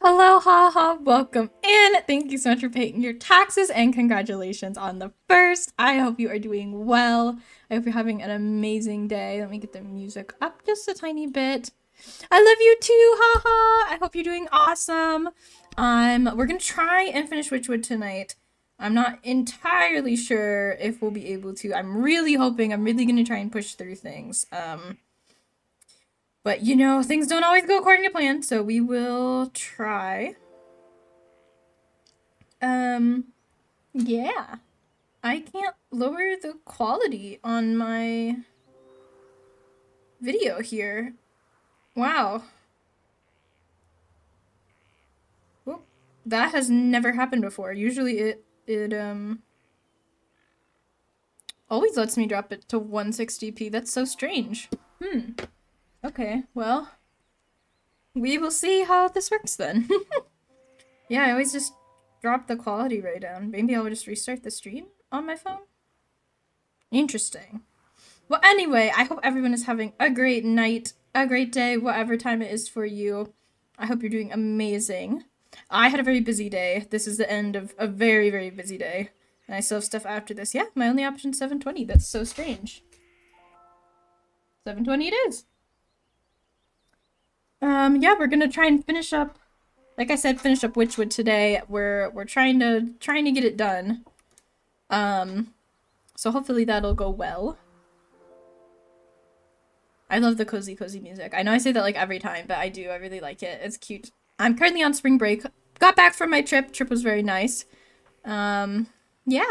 Hello, haha, welcome in. Thank you so much for paying your taxes and congratulations on the first. I hope you are doing well. I hope you're having an amazing day. Let me get the music up just a tiny bit. I love you too, haha. I hope you're doing awesome. We're gonna try and finish Wytchwood tonight. I'm not entirely sure if we'll be able to. I'm really hoping. I'm really gonna try and push through things. But you know, things don't always go according to plan, so we will try. Yeah. I can't lower the quality on my video here. Wow. Whoop. That has never happened before. Usually it always lets me drop it to 160p. That's so strange. Okay, well, we will see how this works then. Yeah, I always just drop the quality right down. Maybe I'll just restart the stream on my phone. Interesting. Well, anyway, I hope everyone is having a great night, a great day, whatever time it is for you. I hope you're doing amazing. I had a very busy day. This is the end of a very, very busy day. And I still have stuff after this. Yeah, my only option is 720. That's so strange. 720 it is. Yeah, we're gonna try and finish up, like I said, finish up Wytchwood today. We're trying to get it done. So hopefully that'll go well. I love the cozy music. I know I say that like every time, but I do. I really like it. It's cute. I'm currently on spring break. Got back from my trip. Trip was very nice. Yeah,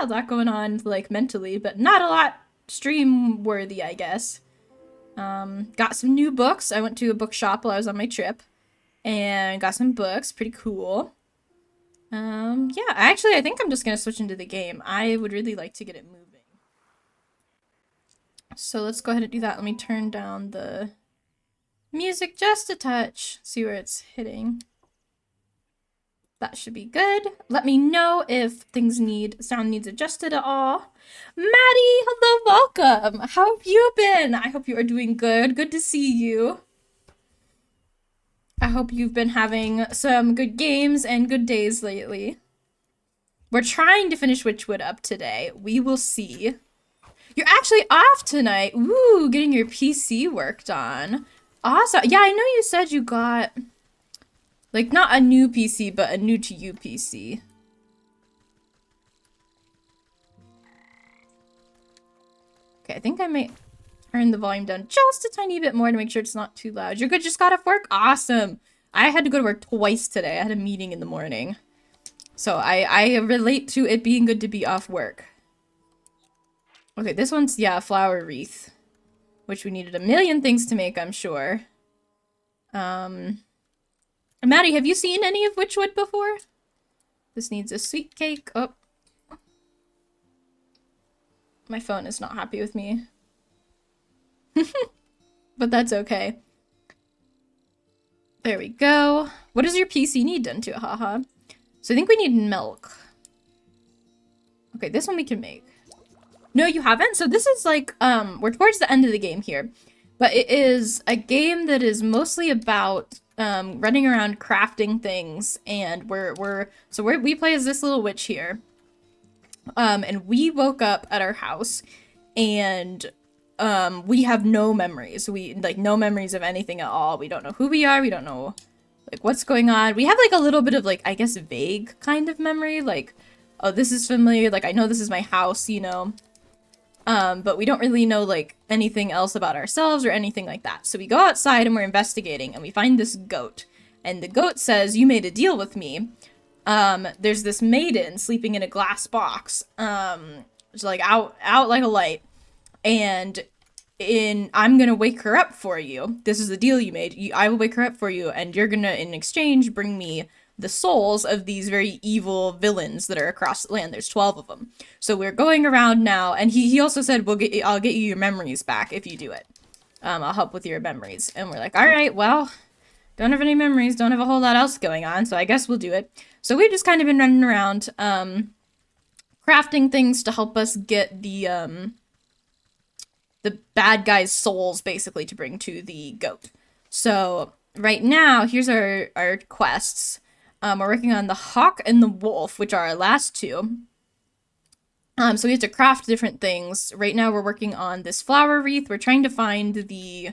a lot going on like mentally, but not a lot stream worthy, I guess. Got some new books. I went to a bookshop while I was on my trip and got some books. Pretty cool. Yeah, actually, I think I'm just gonna switch into the game. I would really like to get it moving. So let's go ahead and do that. Let me turn down the music just a touch. See where it's hitting. That should be good. Let me know if sound needs adjusted at all. Maddie, hello, welcome. How have you been? I hope you are doing good. Good to see you. I hope you've been having some good games and good days lately. We're trying to finish Wytchwood up today. We will see. You're actually off tonight. Ooh, getting your PC worked on. Awesome. Yeah, I know you said you got, like, not a new PC, but a new to you PC. Okay, I think I might turn the volume down just a tiny bit more to make sure it's not too loud. You're good, just got off work? Awesome. I had to go to work twice today. I had a meeting in the morning. So I relate to it being good to be off work. Okay, this one's, yeah, a flower wreath. Which we needed a million things to make, I'm sure. Maddie, have you seen any of Wytchwood before? This needs a sweet cake. Oh. My phone is not happy with me. But that's okay. There we go. What does your PC need done to it, haha? So I think we need milk. Okay, this one we can make. No, you haven't? So this is like, we're towards the end of the game here. But it is a game that is mostly about running around crafting things, and we play as this little witch here. And we woke up at our house, and we have no memories. No memories of anything at all. We don't know who we are. We don't know like what's going on. We have like a little bit of like, I guess, vague kind of memory. Like, oh, this is familiar. Like, I know this is my house, you know. But we don't really know, like, anything else about ourselves or anything like that. So we go outside and we're investigating, and we find this goat. And the goat says, "You made a deal with me. There's this maiden sleeping in a glass box. It's like out like a light. And I'm gonna wake her up for you. This is the deal you made. I will wake her up for you, and you're gonna, in exchange, bring me the souls of these very evil villains that are across the land. There's 12 of them. So we're going around now, and he also said, I'll get you your memories back if you do it. I'll help with your memories." And we're like, all right, well, don't have any memories, don't have a whole lot else going on, so I guess we'll do it. So we've just kind of been running around, crafting things to help us get the bad guy's souls, basically, to bring to the goat. So right now, here's our quests. We're working on the hawk and the wolf, which are our last two. So we have to craft different things. Right now we're working on this flower wreath. We're trying to find the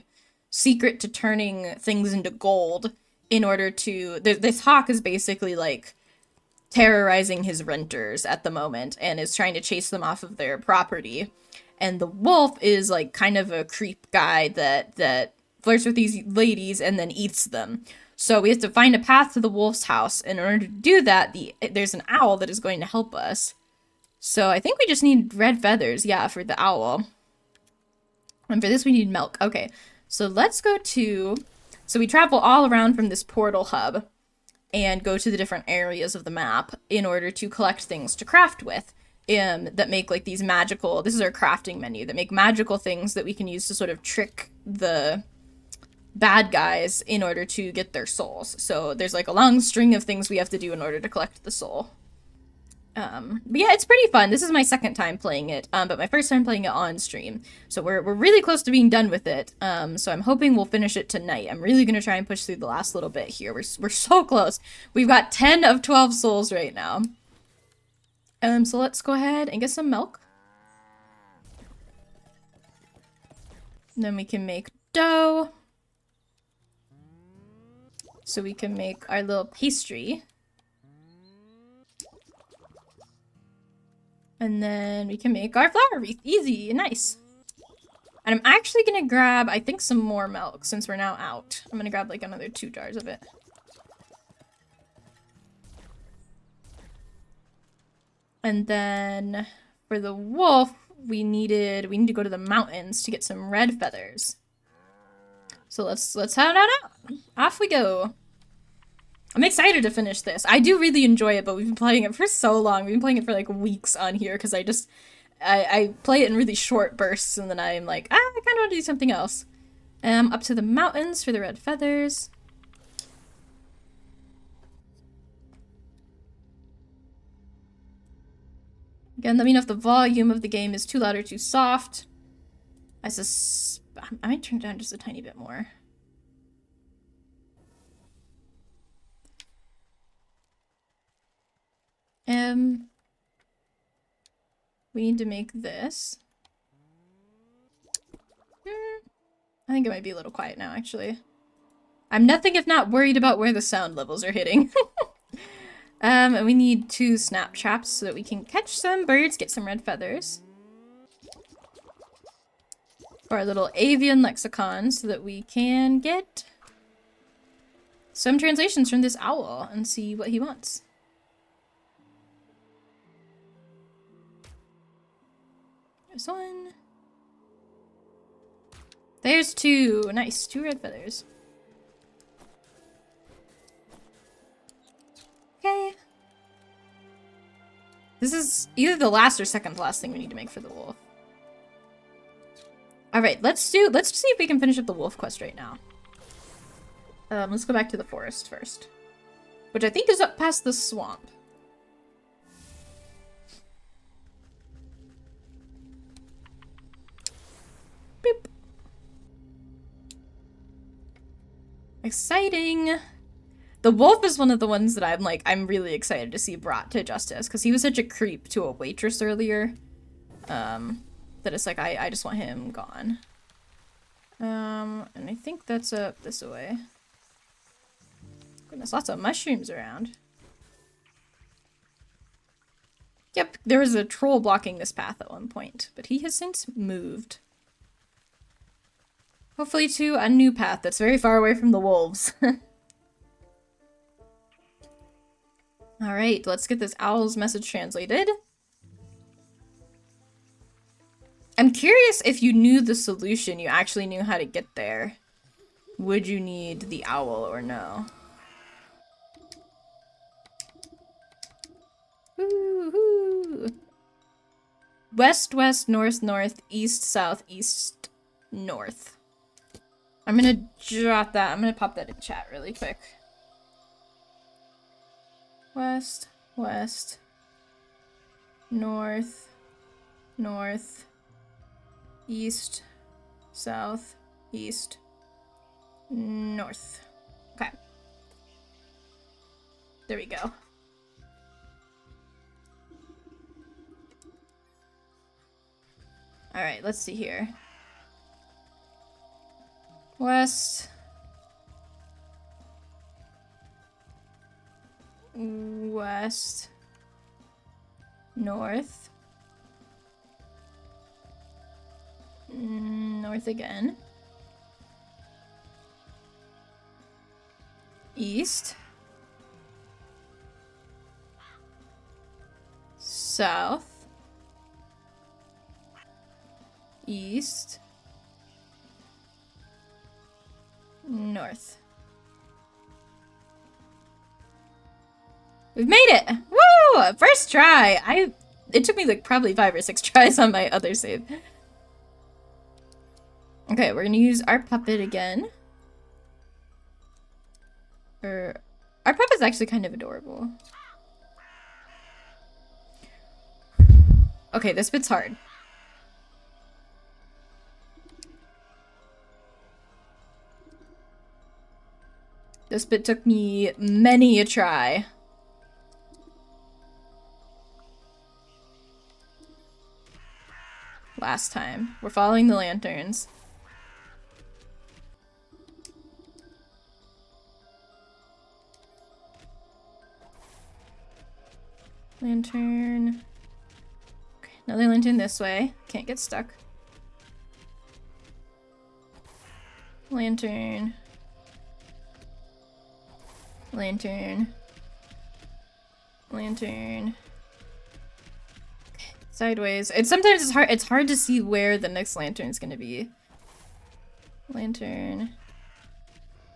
secret to turning things into gold in order to... This hawk is basically, like, terrorizing his renters at the moment and is trying to chase them off of their property. And the wolf is, like, kind of a creep guy that flirts with these ladies and then eats them. So we have to find a path to the wolf's house. And in order to do that, there's an owl that is going to help us. So I think we just need red feathers, yeah, for the owl. And for this we need milk. Okay, so let's go to... So we travel all around from this portal hub and go to the different areas of the map in order to collect things to craft with. That make, like, these magical... This is our crafting menu. That make magical things that we can use to sort of trick the bad guys in order to get their souls. So there's, like, a long string of things we have to do in order to collect the soul. But yeah, it's pretty fun. This is my second time playing it, but my first time playing it on stream. So we're really close to being done with it. So I'm hoping we'll finish it tonight. I'm really gonna try and push through the last little bit here. We're so close. We've got 10 of 12 souls right now. So let's go ahead and get some milk. And then we can make dough. So we can make our little pastry. And then we can make our flower wreath. Easy and nice. And I'm actually going to grab, I think, some more milk since we're now out. I'm going to grab, like, another 2 jars of it. And then for the wolf, we need to go to the mountains to get some red feathers. So let's head on out. Off we go. I'm excited to finish this. I do really enjoy it, but we've been playing it for so long. We've been playing it for, like, weeks on here because I play it in really short bursts and then I'm like, I kind of want to do something else. Up to the mountains for the red feathers. Again, let me know if the volume of the game is too loud or too soft. I might turn it down just a tiny bit more. We need to make this. I think it might be a little quiet now, actually. I'm nothing if not worried about where the sound levels are hitting. And we need 2 snap traps so that we can catch some birds, get some red feathers. For our little avian lexicon so that we can get some translations from this owl and see what he wants. There's 1. There's 2. Nice. 2 red feathers. Okay. This is either the last or second to last thing we need to make for the wolf. Alright, let's see if we can finish up the wolf quest right now. Let's go back to the forest first. Which I think is up past the swamp. Beep. Exciting! The wolf is one of the ones that I'm really excited to see brought to justice, because he was such a creep to a waitress earlier. That it's like, I just want him gone. And I think that's up this way. Goodness, lots of mushrooms around. Yep, there was a troll blocking this path at one point, but he has since moved. Hopefully to a new path that's very far away from the wolves. Alright, let's get this owl's message translated. I'm curious if you knew the solution, you actually knew how to get there. Would you need the owl or no? Woohoo! West, west, north, north, east, south, east, north. I'm gonna jot that. I'm gonna pop that in chat really quick. West, west, north, north, east, south, east, north. Okay. There we go. Alright, let's see here. West. West. North. North again. East. South. East. North. We've made it! Woo! First try! It took me like probably 5 or 6 tries on my other save. Okay, we're gonna use our puppet again. Our puppet's actually kind of adorable. Okay, this bit's hard. This bit took me many a try. Last time. We're following the lanterns. Lantern. Okay, another lantern this way. Can't get stuck. Lantern. Lantern. Lantern. Okay, sideways. Sometimes it's hard to see where the next lantern's gonna be. Lantern.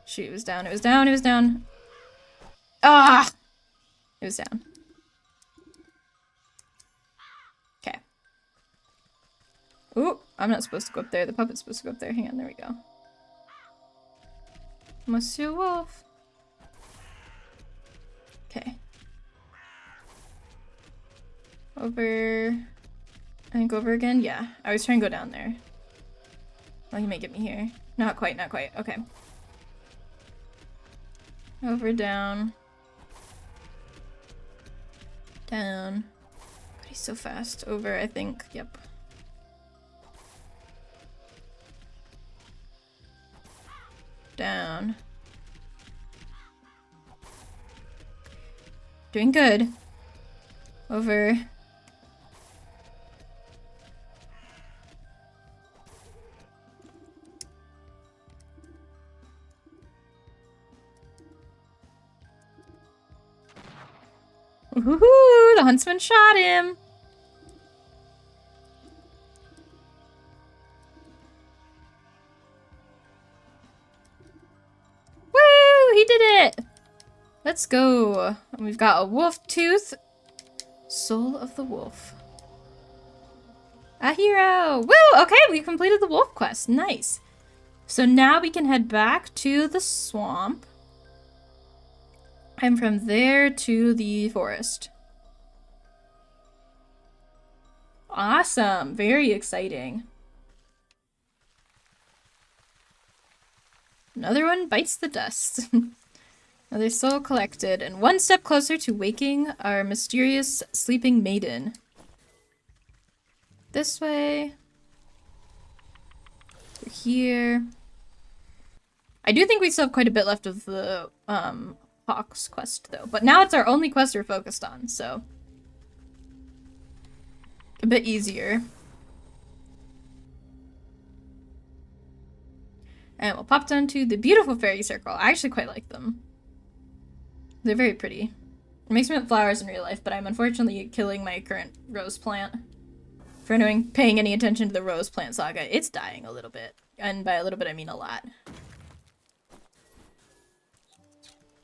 Shoot, it was down, it was down, it was down. Ah! It was down. Okay. Ooh, I'm not supposed to go up there. The puppet's supposed to go up there. Hang on, there we go. Monsieur Wolf. Okay. Over. I think over again? Yeah. I was trying to go down there. Well, he may get me here. Not quite, not quite. Okay. Over, down. Down. God, he's so fast. Over, I think. Yep. Down. Doing good. Over. Woohoo! The huntsman shot him! Woo! He did it! Let's go. We've got a wolf tooth. Soul of the wolf. A hero! Woo! Okay, we completed the wolf quest. Nice. So now we can head back to the swamp. And from there to the forest. Awesome. Very exciting. Another one bites the dust. Another soul collected, and one step closer to waking our mysterious sleeping maiden. This way. Through here. I do think we still have quite a bit left of the Hawk's quest, though. But now it's our only quest we're focused on, so. A bit easier. And we'll pop down to the beautiful fairy circle. I actually quite like them. They're very pretty. It makes me want flowers in real life, but I'm unfortunately killing my current rose plant. For anyone paying any attention to the rose plant saga, it's dying a little bit. And by a little bit, I mean a lot.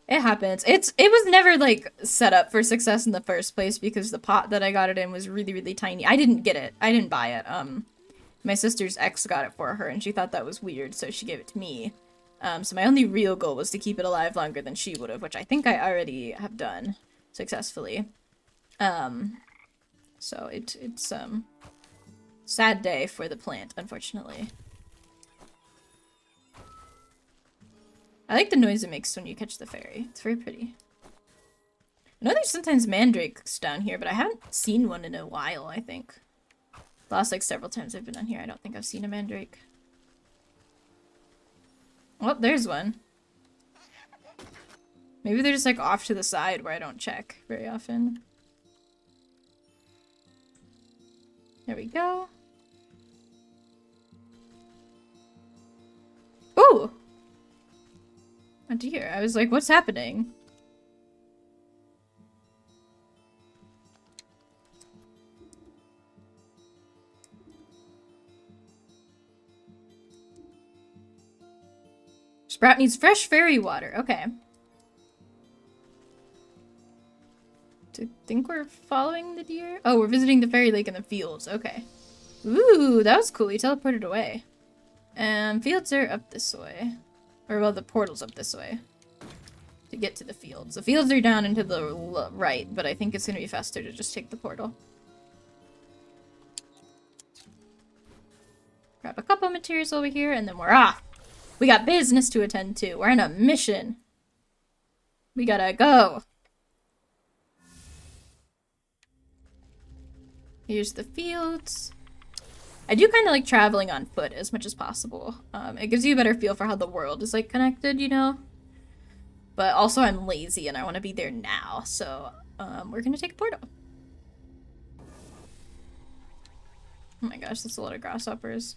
It happens. It was never, like, set up for success in the first place because the pot that I got it in was really, really tiny. I didn't get it. I didn't buy it. My sister's ex got it for her, and she thought that was weird, so she gave it to me. So my only real goal was to keep it alive longer than she would have, which I think I already have done successfully. So it's sad day for the plant, unfortunately. I like the noise it makes when you catch the fairy. It's very pretty. I know there's sometimes mandrakes down here, but I haven't seen one in a while, I think. The last, like, several times I've been on here, I don't think I've seen a mandrake. Oh, there's one. Maybe they're just, like, off to the side where I don't check very often. There we go. Ooh! A deer. I was like, what's happening? Sprout needs fresh fairy water. Okay. Do you think we're following the deer? Oh, we're visiting the fairy lake in the fields. Okay. Ooh, that was cool. He teleported away. Fields are up this way. Or, well, the portal's up this way. To get to the fields. The fields are down and to the right, but I think it's going to be faster to just take the portal. Grab a couple materials over here, and then we're off. We got business to attend to. We're on a mission. We gotta go. Here's the fields. I do kind of like traveling on foot as much as possible. It gives you a better feel for how the world is like connected, you know? But also I'm lazy and I want to be there now, so we're gonna take a portal. Oh my gosh, that's a lot of grasshoppers.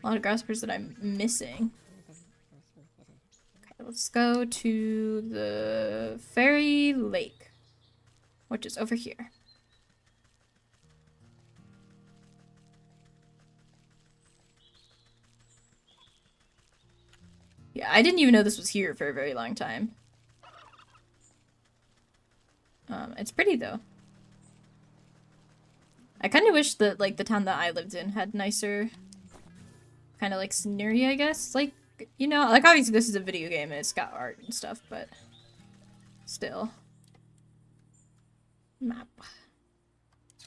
A lot of grasshoppers that I'm missing. Okay, let's go to the fairy lake, which is over here. Yeah, I didn't even know this was here for a very long time. It's pretty though. I kind of wish that like the town that I lived in had nicer kind of like scenery, I guess. Like, you know, like obviously this is a video game and it's got art and stuff, but still. Map.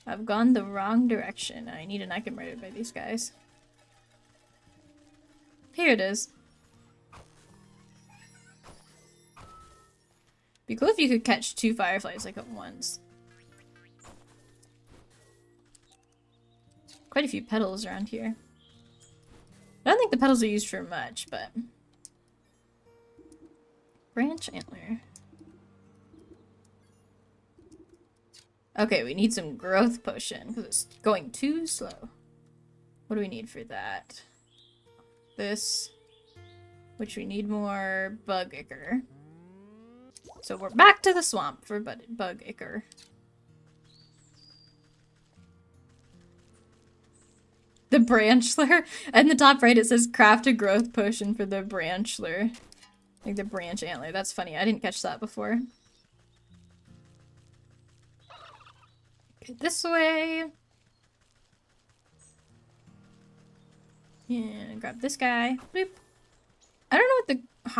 I've gone the wrong direction. I need to not get murdered by these guys. Here it is. Be cool if you could catch 2 fireflies like at once. Quite a few petals around here. I don't think the petals are used for much, but... Branch antler. Okay, we need some growth potion, because it's going too slow. What do we need for that? This. Which we need more bug ichor. So we're back to the swamp for bug ichor. The branchler? In the top right it says craft a growth potion for the branchler. Like the branch antler. That's funny. I didn't catch that before. Okay, this way. Yeah, grab this guy. Boop. I don't know what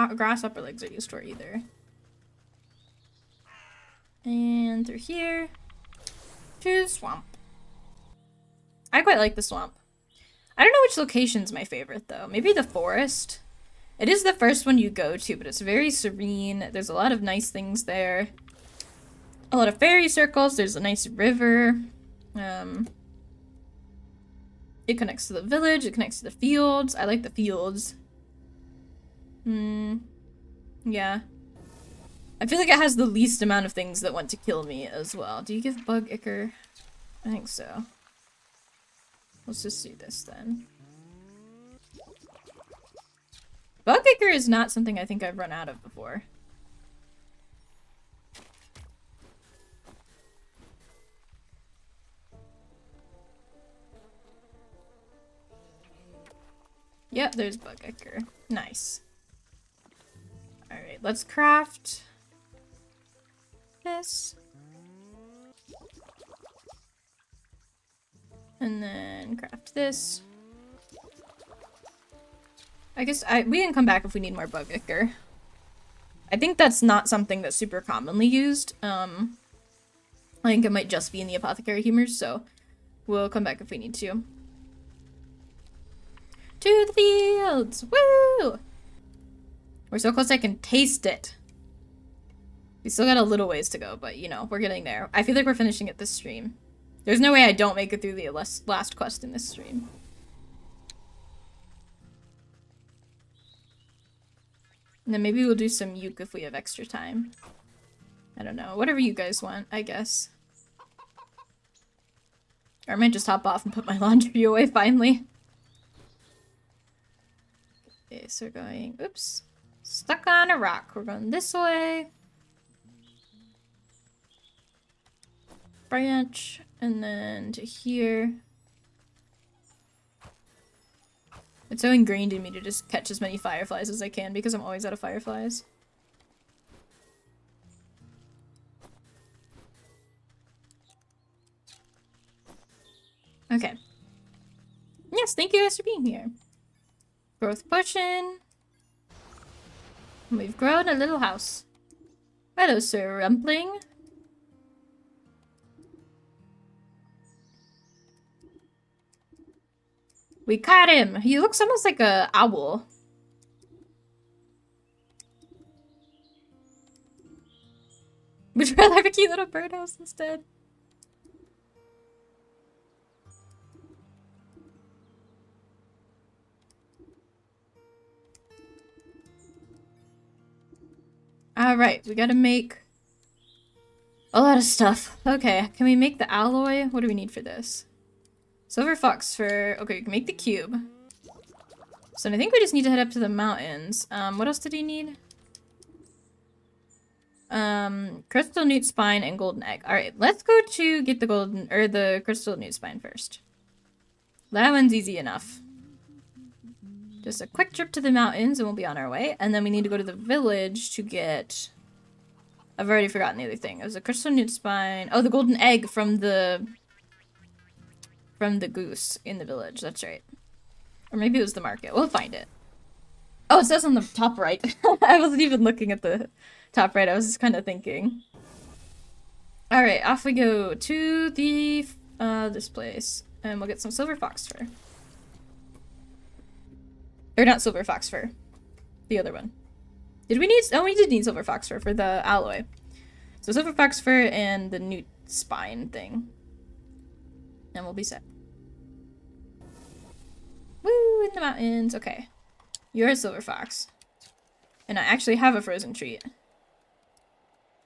the grasshopper legs are used for either. And through here to the swamp. I quite like the swamp. I don't know which location's my favorite though. Maybe the forest. It is the first one you go to, but it's very serene. There's a lot of nice things there. A lot of fairy circles. There's a nice river. It connects to the village. It connects to the fields. I like the fields. Yeah. I feel like it has the least amount of things that want to kill me as well. Do you give bug ichor? I think so. Let's just do this then. Bug ichor is not something I think I've run out of before. Yep, there's bug ichor. Nice. Alright, let's craft this. And then craft this. I guess we can come back if we need more bug ichor. I think that's not something that's super commonly used. I think it might just be in the apothecary humors, so we'll come back if we need to. To the fields! Woo! We're so close I can taste it. We still got a little ways to go, but you know, we're getting there. I feel like we're finishing it this stream. There's no way I don't make it through the last quest in this stream. And then maybe we'll do some uke if we have extra time. I don't know. Whatever you guys want, I guess. Or I might just hop off and put my laundry away finally. Okay, so we're going... Oops. Stuck on a rock. We're going this way. Branch. And then to here. It's so ingrained in me to just catch as many fireflies as I can because I'm always out of fireflies. Okay. Yes, thank you guys for being here. Growth potion. We've grown a little house. Hello, Sir Rumpling. We caught him! He looks almost like a owl. Would you rather have a cute little birdhouse instead? Alright, we gotta make a lot of stuff. Okay, can we make the alloy? What do we need for this? Silver fox fur. Okay, we can make the cube. So I think we just need to head up to the mountains. What else did he need? Crystal newt spine and golden egg. Alright, let's go to get the crystal newt spine first. That one's easy enough. Just a quick trip to the mountains and we'll be on our way. And then we need to go to the village to get... I've already forgotten the other thing. It was a crystal newt spine. Oh, the golden egg from the goose in the village. That's right. Or maybe it was the market. We'll find it. Oh, it says on the top right. I wasn't even looking at the top right. I was just kind of thinking. Alright, off we go to the this place. And we'll get some silver fox fur. Or not silver fox fur. The other one. Did we need... Oh, we did need silver fox fur for the alloy. So silver fox fur and the newt spine thing. And we'll be set. Woo, in the mountains. Okay. You're a silver fox. And I actually have a frozen treat.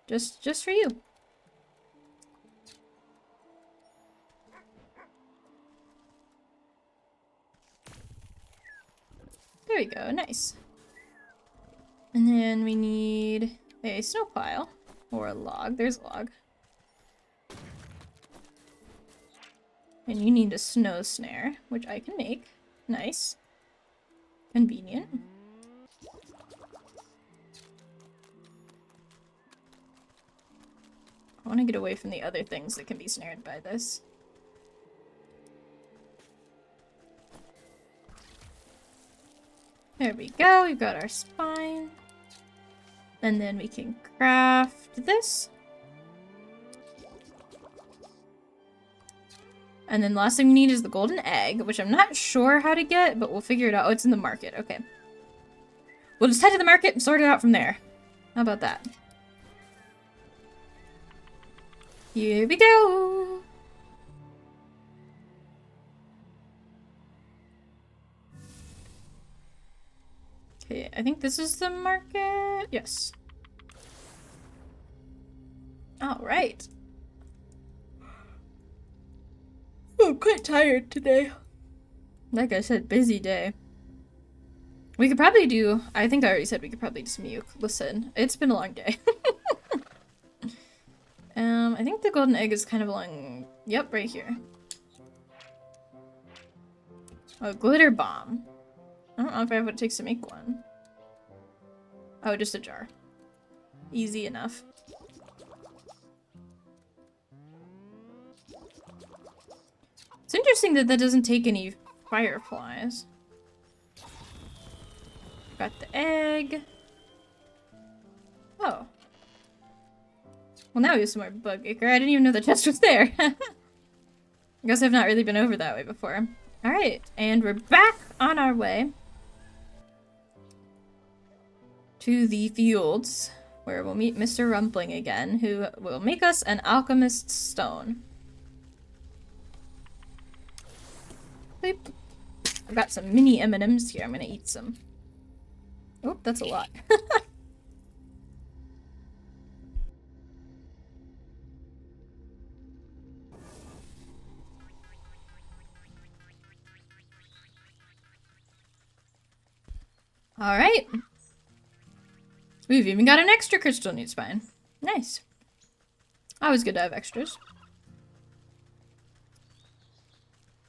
Just for you. There we go, nice. And then we need a snow pile. Or a log. There's a log. And you need a snow snare, which I can make. Nice. Convenient. I want to get away from the other things that can be snared by this. There we go, we've got our spine. And then we can craft this. And then the last thing we need is the golden egg, which I'm not sure how to get, but we'll figure it out. Oh, it's in the market. Okay. We'll just head to the market and sort it out from there. How about that? Here we go! Okay, I think this is the market. Yes. Alright. I'm quite tired today. Like I said, busy day. We could probably do... I think I already said we could probably do some uke. Listen, it's been a long day. I think the golden egg is kind of along... Yep, right here. Oh, glitter bomb. I don't know if I have what it takes to make one. Oh, just a jar. Easy enough. It's interesting that that doesn't take any fireflies. Got the egg. Oh. Well, now we have some more bug acre. I didn't even know the chest was there. I guess I've not really been over that way before. Alright, and we're back on our way. to the fields, where we'll meet Mr. Rumpling again, who will make us an alchemist's stone. Beep. I've got some mini M&Ms here. I'm gonna eat some. Oh, that's a lot. All right. We've even got an extra crystal neat spine. Nice. Always good to have extras.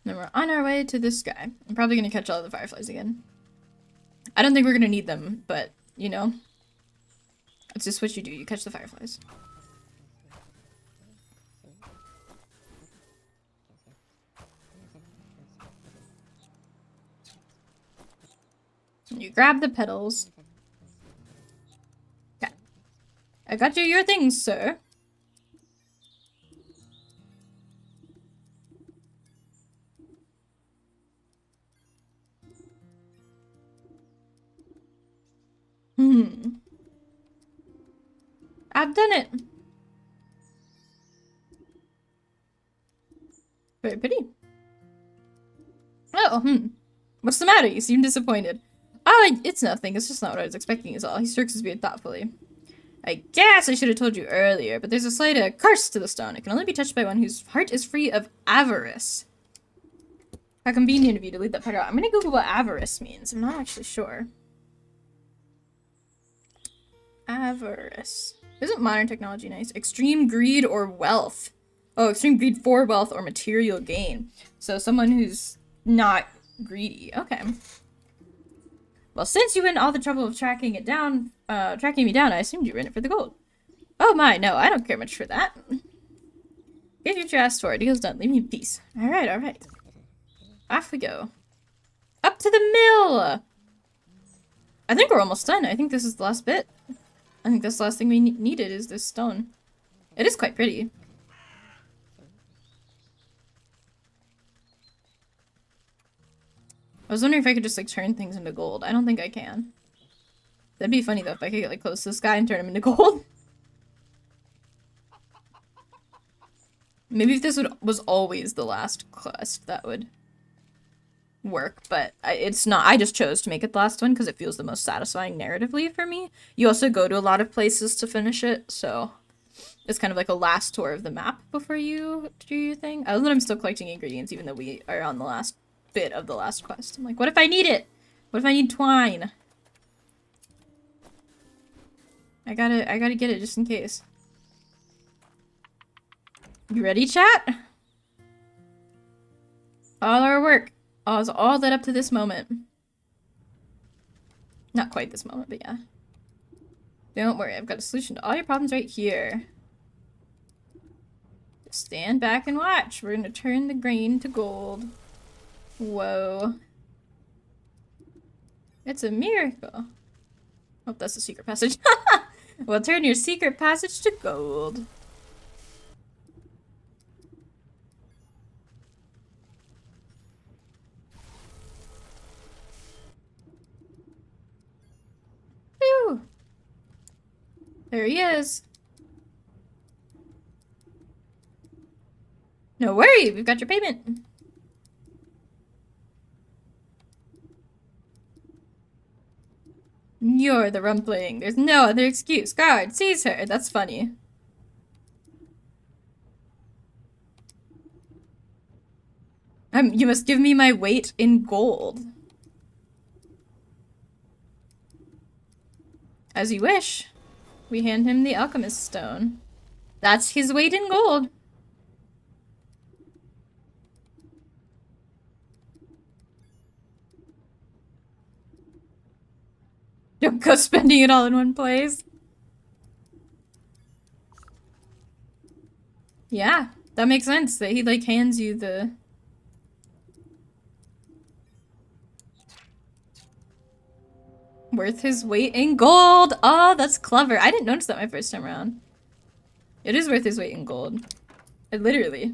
Then we're on our way to this guy. I'm probably going to catch all the fireflies again. I don't think we're going to need them, but, you know. It's just what you do. You catch the fireflies. You grab the petals. Okay. I got you your things, sir. I've done it. Very pretty. Oh, What's the matter? You seem disappointed. Oh, it's nothing. It's just not what I was expecting is all. He strokes his beard thoughtfully. I guess I should have told you earlier, but there's a slight curse to the stone. It can only be touched by one whose heart is free of avarice. How convenient of you to leave that part out. I'm gonna Google what avarice means. I'm not actually sure. Avarice. Isn't modern technology nice? Extreme greed or wealth. Oh, extreme greed for wealth or material gain. So someone who's not greedy. Okay. Well, since you went all the trouble of tracking me down, I assumed you were in it for the gold. Oh my, no, I don't care much for that. Get what you asked for. Deal's done. Leave me in peace. Alright, alright. Off we go. Up to the mill! I think we're almost done. I think this is the last bit. I think that's the last thing we needed is this stone. It is quite pretty. I was wondering if I could just, like, turn things into gold. I don't think I can. That'd be funny, though, if I could get, like, close to this guy and turn him into gold. Maybe if this was always the last quest, that would work, but it's not. I just chose to make it the last one because it feels the most satisfying narratively for me. You also go to a lot of places to finish it, so it's kind of like a last tour of the map before you do your thing. Other than I'm still collecting ingredients, even though we are on the last bit of the last quest. I'm like, what if I need it? What if I need twine? I gotta get it just in case. You ready, chat? All our work. Oh, it's all led up to this moment. Not quite this moment, but yeah. Don't worry, I've got a solution to all your problems right here. Just stand back and watch. We're gonna turn the grain to gold. Whoa. It's a miracle. Oh, that's a secret passage. Well, turn your secret passage to gold. Phew. There he is. No worry, we've got your payment. You're the Rumpling. There's no other excuse. Guard, seize her. That's funny. You must give me my weight in gold. As you wish. We hand him the alchemist stone. That's his weight in gold. Don't go spending it all in one place. Yeah, that makes sense that he like hands you the... Worth his weight in gold! Oh, that's clever. I didn't notice that my first time around. It is worth his weight in gold. Literally.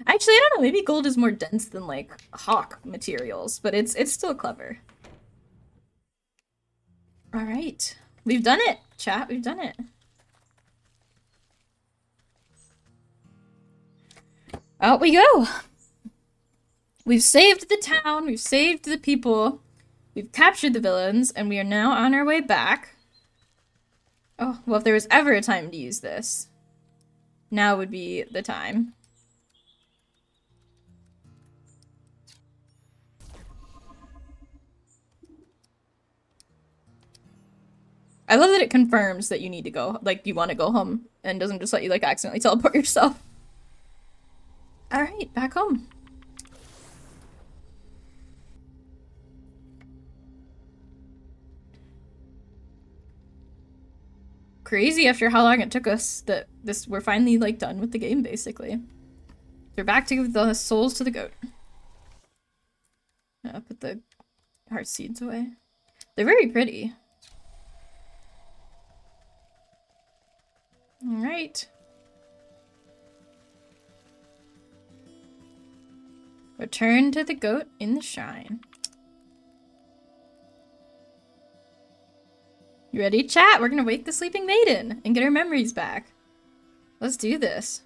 Actually, I don't know. Maybe gold is more dense than like hawk materials, but it's still clever. All right. We've done it, chat. We've done it. Out we go. We've saved the town. We've saved the people. We've captured the villains, and we are now on our way back. Oh, well, if there was ever a time to use this, now would be the time. I love that it confirms that you need to go, like, you want to go home, and doesn't just let you, like, accidentally teleport yourself. Alright, back home. Crazy after how long it took us that we're finally, like, done with the game, basically. We're back to give the souls to the goat. Put the heart seeds away. They're very pretty. Alright. Return to the goat in the shrine. You ready, chat? We're gonna wake the sleeping maiden and get her memories back. Let's do this.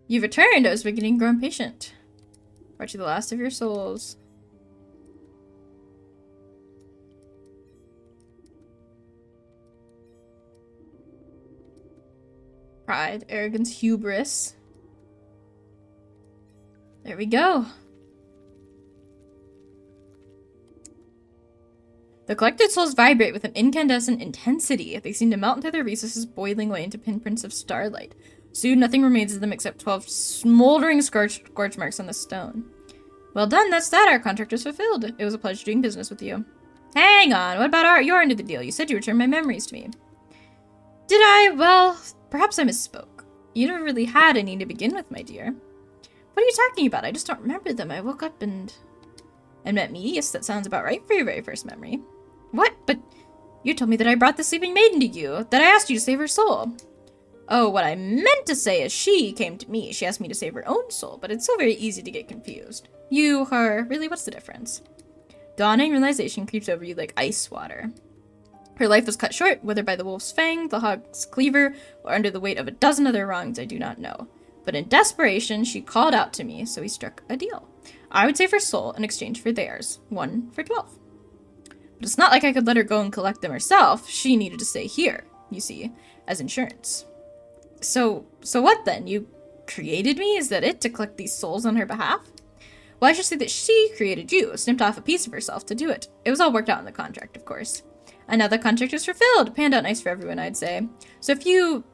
You've returned. I was beginning to grow impatient. Brought you the last of your souls. Pride, arrogance, hubris. There we go. The collected souls vibrate with an incandescent intensity. They seem to melt into their recesses, boiling away into pinprints of starlight. Soon nothing remains of them except 12 smoldering scorch marks on the stone. Well done, that's that. Our contract is fulfilled. It was a pleasure doing business with you. Hang on, what about your end of the deal? You said you returned my memories to me. Did I? Well, perhaps I misspoke. You never really had any to begin with, my dear. What are you talking about? I just don't remember them. I woke up and met me. Yes, that sounds about right for your very first memory. What? But you told me that I brought the sleeping maiden to you, that I asked you to save her soul. Oh, what I meant to say is she came to me. She asked me to save her own soul, but it's so very easy to get confused. You, her, really, what's the difference? Dawning realization creeps over you like ice water. Her life was cut short, whether by the wolf's fang, the hog's cleaver, or under the weight of a dozen other wrongs I do not know. But in desperation, she called out to me, so we struck a deal. I would save her soul in exchange for theirs, 1 for 12. But it's not like I could let her go and collect them herself. She needed to stay here, you see, as insurance. So what then? You created me? Is that it, to collect these souls on her behalf? Well, I should say that she created you, snipped off a piece of herself to do it. It was all worked out in the contract, of course. And now the contract is fulfilled. Panned out nice for everyone, I'd say. So if you,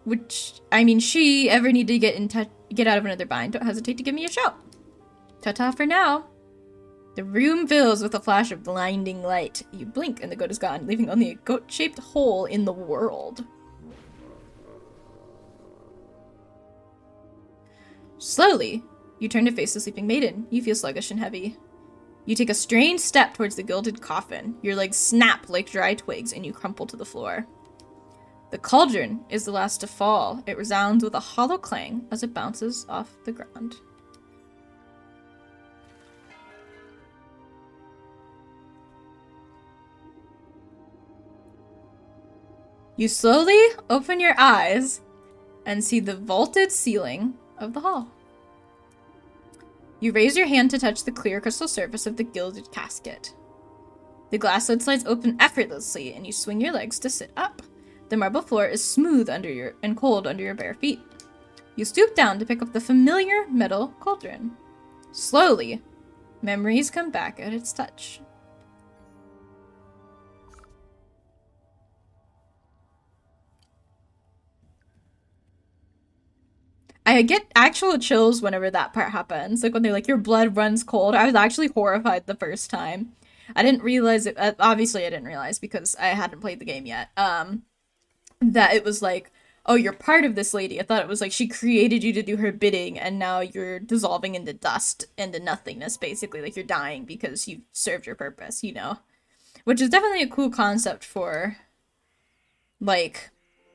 she ever need to get out of another bind, don't hesitate to give me a shout. Ta-ta for now. The room fills with a flash of blinding light. You blink and the goat is gone, leaving only a goat-shaped hole in the world. Slowly, you turn to face the sleeping maiden. You feel sluggish and heavy. You take a strained step towards the gilded coffin. Your legs snap like dry twigs and you crumple to the floor. The cauldron is the last to fall. It resounds with a hollow clang as it bounces off the ground. You slowly open your eyes and see the vaulted ceiling of the hall. You raise your hand to touch the clear crystal surface of the gilded casket. The glass lid slides open effortlessly, and you swing your legs to sit up. The marble floor is smooth and cold under your bare feet. You stoop down to pick up the familiar metal cauldron. Slowly, memories come back at its touch. I get actual chills whenever that part happens. Like when they're like, your blood runs cold. I was actually horrified the first time. I didn't realize it. Obviously, I didn't realize because I hadn't played the game yet. That it was like, oh, you're part of this lady. I thought it was like she created you to do her bidding and now you're dissolving into dust, into nothingness, basically. Like you're dying because you served your purpose, you know? Which is definitely a cool concept for, like,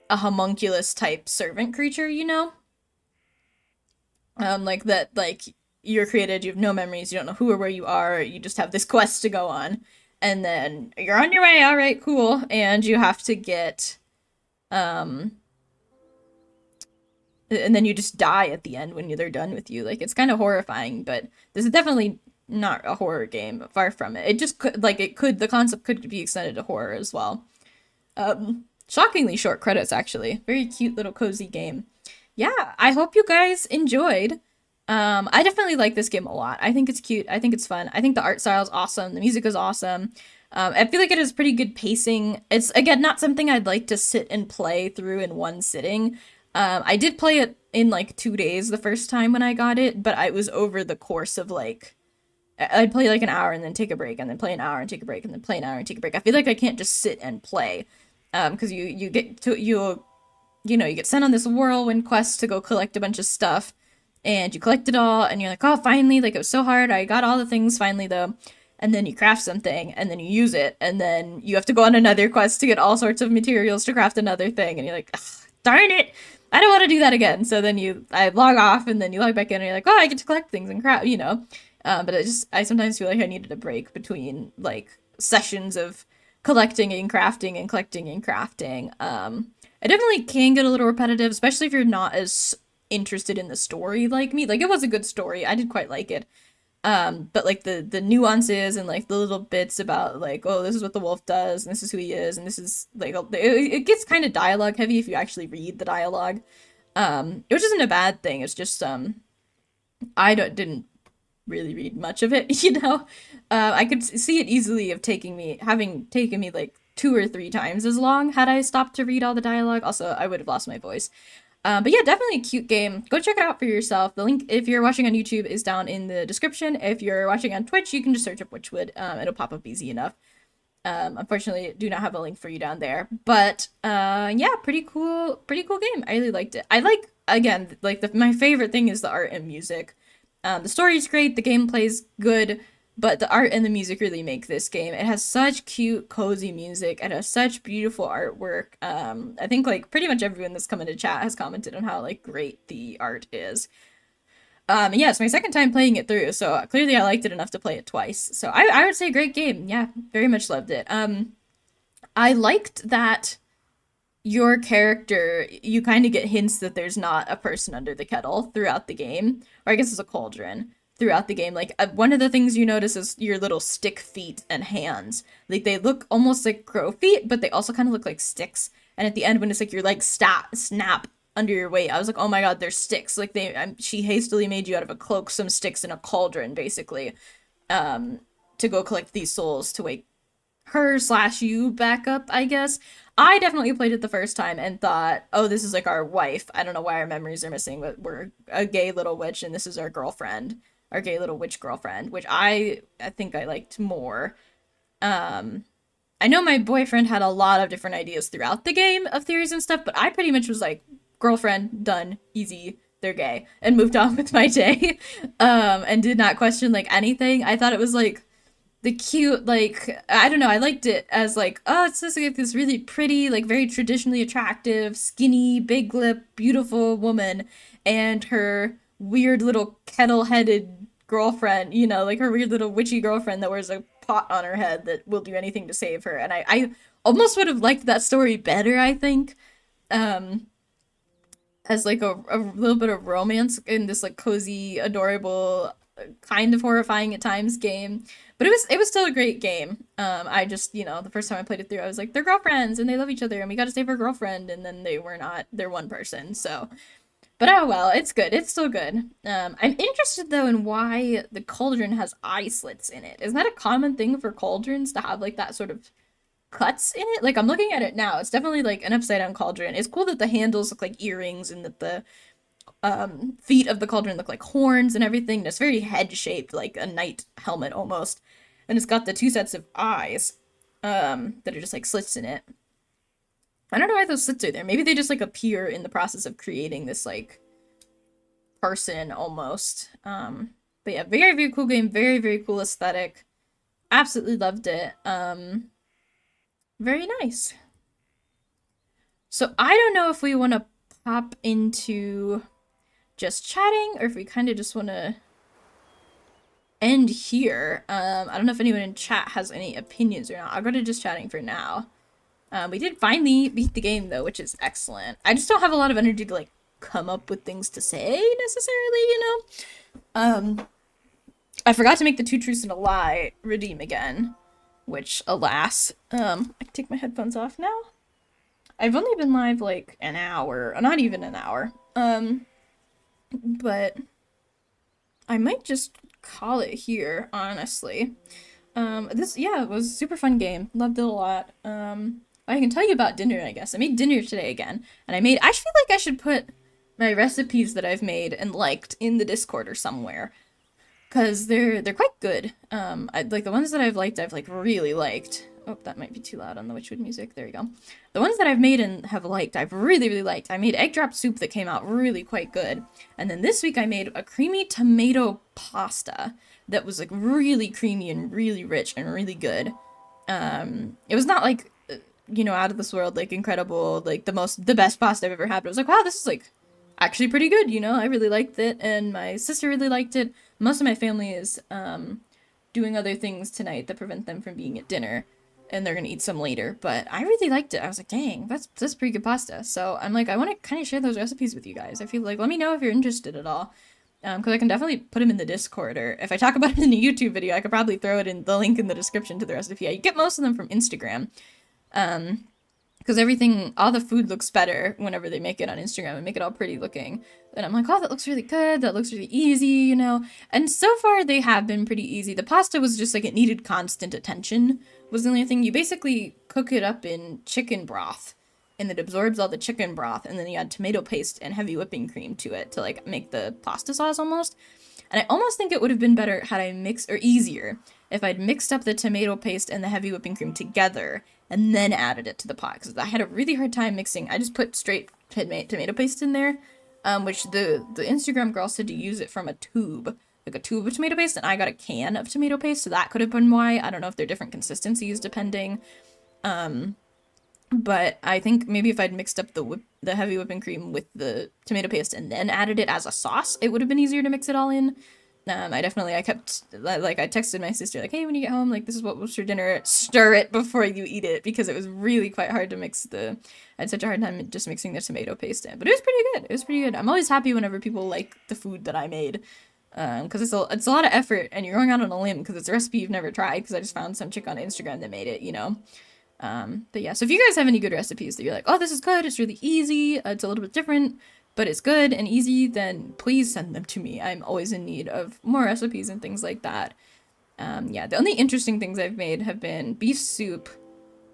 a homunculus type servant creature, you know? Like that, like you're created, you have no memories, you don't know who or where you are, you just have this quest to go on, and then you're on your way. All right, cool, and you have to get, um, and then you just die at the end when they're done with you. Like it's kind of horrifying, but this is definitely not a horror game. Far from it. It just could, like, it could, the concept could be extended to horror as well. Shockingly short credits, actually. Very cute little cozy game. Yeah, I hope you guys enjoyed. I definitely like this game a lot. I think it's cute. I think it's fun. I think the art style is awesome. The music is awesome. I feel like it has pretty good pacing. It's, again, not something I'd like to sit and play through in one sitting. I did play it in like 2 days the first time when I got it, but I was over the course of like, I'd play like an hour and then take a break, and then play an hour and take a break, and then play an hour and take a break. I feel like I can't just sit and play, because you get to you get sent on this whirlwind quest to go collect a bunch of stuff, and you collect it all, and you're like, oh, finally, like it was so hard, I got all the things finally though, and then you craft something, and then you use it, and then you have to go on another quest to get all sorts of materials to craft another thing, and you're like, darn it, I don't want to do that again. So then I log off, and then you log back in, and you're like, oh, I get to collect things and craft, but I sometimes feel like I needed a break between like sessions of collecting and crafting and collecting and crafting. I definitely can get a little repetitive, especially if you're not as interested in the story like me. Like it was a good story. I did quite like it. But like the nuances and like the little bits about like, oh, this is what the wolf does, and this is who he is, and this is like it gets kind of dialogue heavy if you actually read the dialogue. Which isn't a bad thing. It's just didn't really read much of it, you know. I could see it easily having taken me like 2 or 3 times as long had I stopped to read all the dialogue. Also, I would have lost my voice. But yeah, definitely a cute game. Go check it out for yourself. The link, if you're watching on YouTube, is down in the description. If you're watching on Twitch, you can just search up Wytchwood. It'll pop up easy enough. Unfortunately, do not have a link for you down there. But yeah, pretty cool game. I really liked it. I like, again, like my favorite thing is the art and music. The story's great, the gameplay's good, but the art and the music really make this game. It has such cute, cozy music. It has such beautiful artwork. I think like pretty much everyone that's come into chat has commented on how like great the art is. Yeah, it's my second time playing it through, so clearly I liked it enough to play it twice. So I would say great game. Yeah, very much loved it. I liked that your character, you kind of get hints that there's not a person under the kettle throughout the game, or I guess it's a cauldron throughout the game. Like one of the things you notice is your little stick feet and hands. Like they look almost like crow feet, but they also kind of look like sticks. And at the end, when it's like your legs snap under your weight, I was like, oh my god, they're sticks. Like she hastily made you out of a cloak, some sticks, and a cauldron, basically, to go collect these souls to wake her/you back up, I guess. I definitely played it the first time and thought, oh, this is like our wife. I don't know why our memories are missing, but we're a gay little witch, and this is our girlfriend, our gay little witch girlfriend, which I think I liked more. I know my boyfriend had a lot of different ideas throughout the game of theories and stuff, but I pretty much was like, girlfriend, done, easy, they're gay, and moved on with my day, and did not question like anything. I thought it was like the cute, like, I don't know, I liked it as like, oh, it's just like this really pretty, like very traditionally attractive, skinny, big lip, beautiful woman, and her weird little kettle-headed girlfriend, like her weird little witchy girlfriend that wears a pot on her head that will do anything to save her. And I almost would have liked that story better, I think, as like a little bit of romance in this like cozy, adorable, kind of horrifying at times game. But it was still a great game. I just, the first time I played it through, I was like, they're girlfriends and they love each other and we got to save our girlfriend, and then they were not. They're one person. So, but oh well, it's good. It's still good. I'm interested though in why the cauldron has eye slits in it. Is that a common thing for cauldrons to have like that sort of cuts in it? Like I'm looking at it now. It's definitely like an upside down cauldron. It's cool that the handles look like earrings and that the feet of the cauldron look like horns and everything. And it's very head shaped, like a knight helmet almost. And it's got the 2 sets of eyes that are just like slits in it. I don't know why those slits are there. Maybe they just like appear in the process of creating this like person almost. But yeah, very, very cool game. Very, very cool aesthetic. Absolutely loved it. Very nice. So I don't know if we want to pop into just chatting or if we kind of just want to end here. I don't know if anyone in chat has any opinions or not. I'll go to just chatting for now. We did finally beat the game though, which is excellent. I just don't have a lot of energy to like come up with things to say necessarily, you know? I forgot to make the 2 truths and a lie redeem again, which alas, I can take my headphones off now. I've only been live like an hour, not even an hour. But I might just call it here, honestly. It was a super fun game. Loved it a lot. I can tell you about dinner, I guess. I made dinner today again, and I feel like I should put my recipes that I've made and liked in the Discord or somewhere, because they're quite good. I like the ones that I've like really liked. Oh, that might be too loud on the Wytchwood music. There we go. The ones that I've made and have liked, I've really, really liked. I made egg drop soup that came out really quite good. And then this week I made a creamy tomato pasta that was like really creamy and really rich and really good. It was not like, out of this world, like incredible, like the best pasta I've ever had. But I was like, wow, this is like actually pretty good, I really liked it. And my sister really liked it. Most of my family is doing other things tonight that prevent them from being at dinner. And they're gonna eat some later, but I really liked it. I was like, dang, that's pretty good pasta. So I'm like, I want to kind of share those recipes with you guys. I feel like, let me know if you're interested at all, because I can definitely put them in the Discord, or if I talk about it in a YouTube video, I could probably throw it in the link in the description to the recipe. You get most of them from Instagram, because all the food looks better whenever they make it on Instagram and make it all pretty looking. And I'm like, oh, that looks really good. That looks really easy, And so far they have been pretty easy. The pasta was just like, it needed constant attention was the only thing. You basically cook it up in chicken broth, and it absorbs all the chicken broth, and then you add tomato paste and heavy whipping cream to it to like make the pasta sauce almost. And I almost think it would have been better had I easier if I'd mixed up the tomato paste and the heavy whipping cream together and then added it to the pot, because I had a really hard time mixing. I just put straight tomato paste in there, which the Instagram girl said to use it from a tube, like a tube of tomato paste, and I got a can of tomato paste, so that could have been why. I don't know if they're different consistencies depending. But I think maybe if I'd mixed up the heavy whipping cream with the tomato paste and then added it as a sauce, it would have been easier to mix it all in. I texted my sister, like, hey, when you get home, like, this is what was for dinner, stir it before you eat it, because it was really quite hard to mix I had such a hard time just mixing the tomato paste in, but it was pretty good. I'm always happy whenever people like the food that I made, because it's a lot of effort, and you're going out on a limb, because it's a recipe you've never tried, because I just found some chick on Instagram that made it, but yeah, so if you guys have any good recipes that you're like, oh, this is good, it's really easy, it's a little bit different, but it's good and easy, then please send them to me. I'm always in need of more recipes and things like that. The only interesting things I've made have been beef soup,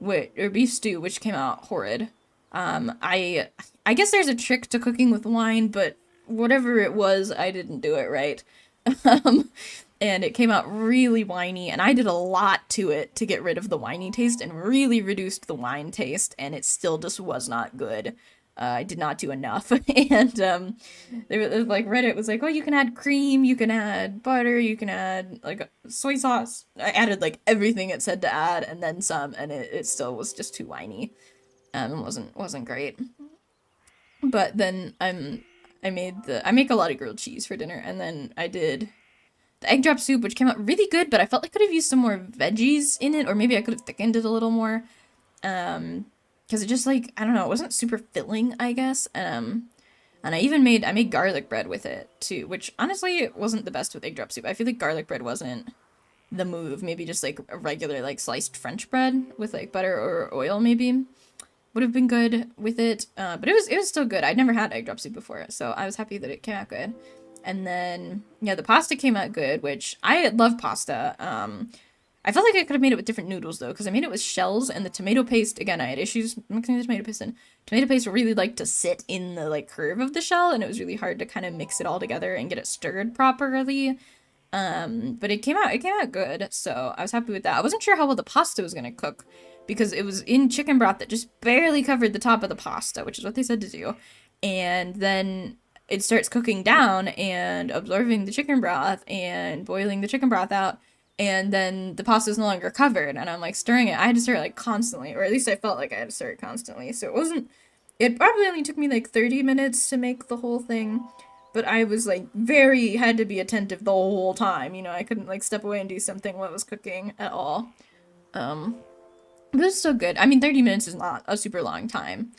or beef stew, which came out horrid. I guess there's a trick to cooking with wine, but whatever it was, I didn't do it right. And it came out really winey, and I did a lot to it to get rid of the winey taste and really reduced the wine taste, and it still just was not good. I did not do enough. And Reddit was like, oh, you can add cream, you can add butter, you can add like soy sauce. I added like everything it said to add and then some, and it still was just too whiny. And wasn't great. But then I make a lot of grilled cheese for dinner, and then I did the egg drop soup, which came out really good, but I felt like I could have used some more veggies in it, or maybe I could have thickened it a little more. Because it just, like, I don't know, it wasn't super filling, I guess. And I made garlic bread with it, too, which, honestly, it wasn't the best with egg drop soup. I feel like garlic bread wasn't the move. Maybe just, like, a regular, like, sliced French bread with, like, butter or oil, maybe, would have been good with it. But it was still good. I'd never had egg drop soup before, so I was happy that it came out good. And then, yeah, the pasta came out good, which I love pasta. I felt like I could have made it with different noodles, though, because I made it with shells, and the tomato paste, again, I had issues mixing the tomato paste in. Tomato paste really liked to sit in the, like, curve of the shell, and it was really hard to kind of mix it all together and get it stirred properly. But it came out good, so I was happy with that. I wasn't sure how well the pasta was going to cook, because it was in chicken broth that just barely covered the top of the pasta, which is what they said to do. And then it starts cooking down and absorbing the chicken broth and boiling the chicken broth out. And then the pasta is no longer covered, and I'm like stirring it. I had to stir it like constantly, or at least I felt like I had to stir it constantly. So it probably only took me like 30 minutes to make the whole thing. but I was like had to be attentive the whole time. You know, I couldn't like step away and do something while I was cooking at all. Um, but it was so good. I mean, 30 minutes is not a super long time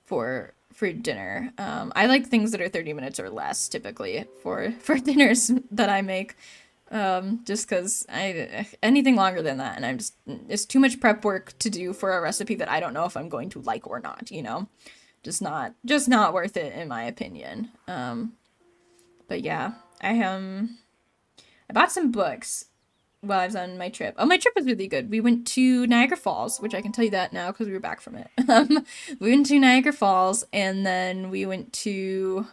for dinner. I like things that are 30 minutes or less typically for dinners that I make. Just because I anything longer than that, and it's too much prep work to do for a recipe that I don't know if I'm going to like or not. You know, just not worth it in my opinion. But yeah, I bought some books while I was on my trip. Oh, my trip was really good. We went to Niagara Falls, which I can tell you that now because we were back from it. We went to Niagara Falls, and then we went to,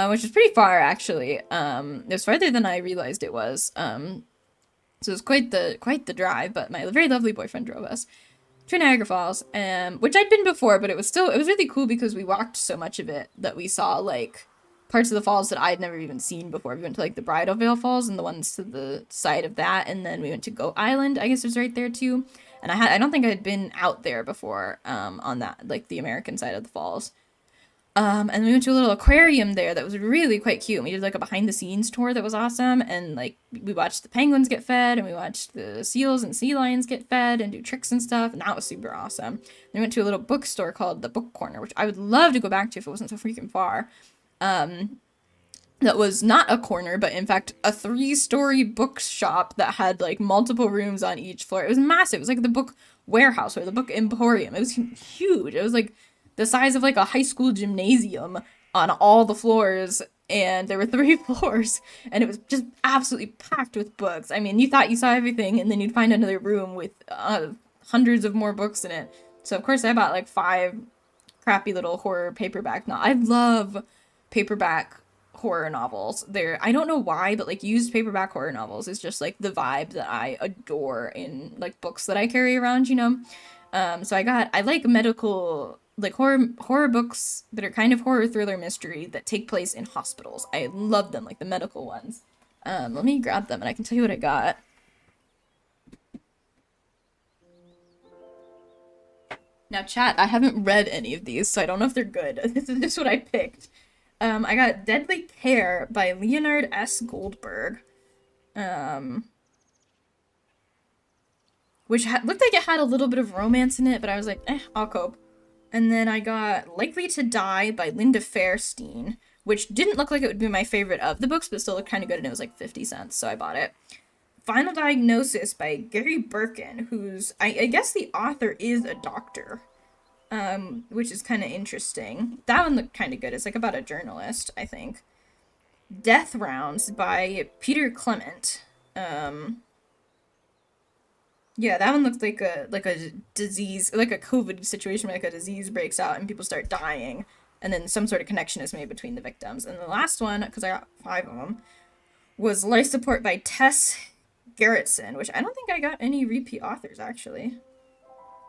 which is pretty far actually. It was farther than I realized it was. So it was quite the drive. But my very lovely boyfriend drove us to Niagara Falls, which I'd been before, but it was really cool because we walked so much of it that we saw like parts of the falls that I'd never even seen before. We went to like the Bridal Veil Falls and the ones to the side of that, and then we went to Goat Island. I guess it was right there too. And I don't think I had been out there before on that like the American side of the falls. And we went to a little aquarium there that was really quite cute. And we did like a behind the scenes tour that was awesome. And like we watched the penguins get fed, and we watched the seals and sea lions get fed and do tricks and stuff. And that was super awesome. Then we went to a little bookstore called the Book Corner, which I would love to go back to if it wasn't so freaking far. That was not a corner, but in fact a 3-story bookshop that had like multiple rooms on each floor. It was massive. It was like the book warehouse or the book emporium. It was huge. It was like the size of like a high school gymnasium on all the floors, and there were 3 floors, and it was just absolutely packed with books. I mean, you thought you saw everything, and then you'd find another room with hundreds of more books in it. So of course I bought like 5 crappy little horror paperback. Now I love paperback horror novels. I don't know why, but like used paperback horror novels is just like the vibe that I adore in like books that I carry around, you know. So I like medical like horror books that are kind of horror thriller mystery that take place in hospitals. I love them, like the medical ones. Let me grab them and I can tell you what I got. Now, chat, I haven't read any of these, so I don't know if they're good. This is just what I picked. I got Deadly Care by Leonard S. Goldberg. Which looked like it had a little bit of romance in it, but I was like, I'll cope. And then I got Likely to Die by Linda Fairstein, which didn't look like it would be my favorite of the books, but still looked kind of good, and it was like 50 cents, so I bought it. Final Diagnosis by Gary Birkin, who's, I guess the author is a doctor, which is kind of interesting. That one looked kind of good. It's like about a journalist, I think. Death Rounds by Peter Clement. Yeah, that one looked like a disease, like a COVID situation where like a disease breaks out and people start dying, and then some sort of connection is made between the victims. And the last one, because I got 5 of them, was Life Support by Tess Gerritsen, which I don't think I got any repeat authors actually.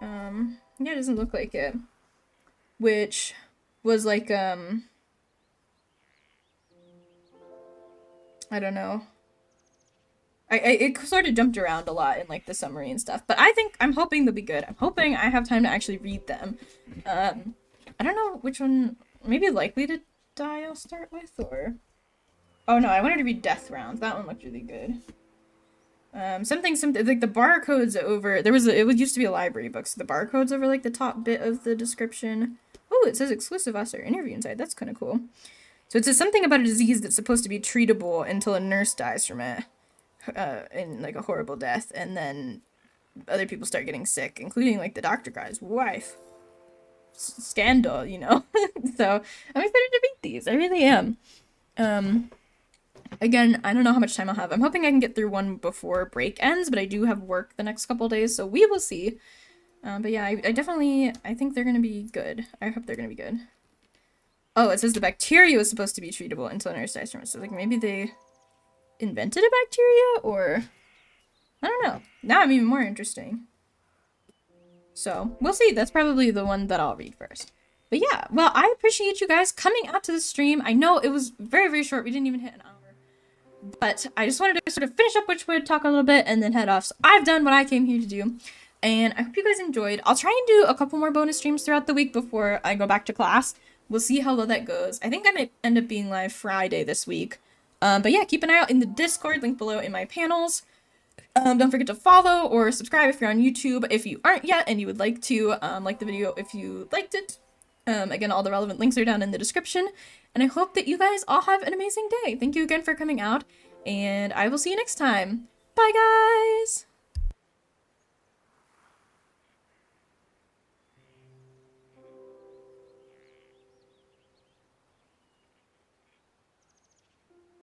Yeah, it doesn't look like it. Which was like I don't know. It sort of jumped around a lot in like the summary and stuff, but I'm hoping they'll be good. I'm hoping I have time to actually read them. I don't know which one. Maybe Likely to Die I'll start with, or oh no, I wanted to read Death Rounds. That one looked really good. Something like the barcodes over it used to be a library book, so the barcodes over like the top bit of the description. Oh, it says exclusive author interview inside. That's kind of cool. So it says something about a disease that's supposed to be treatable until a nurse dies from it. In like a horrible death, and then other people start getting sick, including like the doctor guy's wife. Scandal, you know. So I'm excited to read these. I really am. Again, I don't know how much time I'll have. I'm hoping I can get through one before break ends, but I do have work the next couple days, so we will see. But yeah, I think they're gonna be good. I hope they're gonna be good. Oh, it says the bacteria was supposed to be treatable until a nurse dies from it. So like maybe they invented a bacteria, or I don't know. Now I'm even more interesting. So we'll see. That's probably the one that I'll read first. But yeah, well, I appreciate you guys coming out to the stream. I know it was very, very short. We didn't even hit an hour. But I just wanted to sort of finish up Wytchwood, talk a little bit, and then head off. So I've done what I came here to do. And I hope you guys enjoyed. I'll try and do a couple more bonus streams throughout the week before I go back to class. We'll see how well that goes. I think I might end up being live Friday this week. But yeah, keep an eye out in the Discord, link below in my panels. Don't forget to follow or subscribe if you're on YouTube if you aren't yet and you would like to, like the video if you liked it. Again, all the relevant links are down in the description, and I hope that you guys all have an amazing day. Thank you again for coming out, and I will see you next time.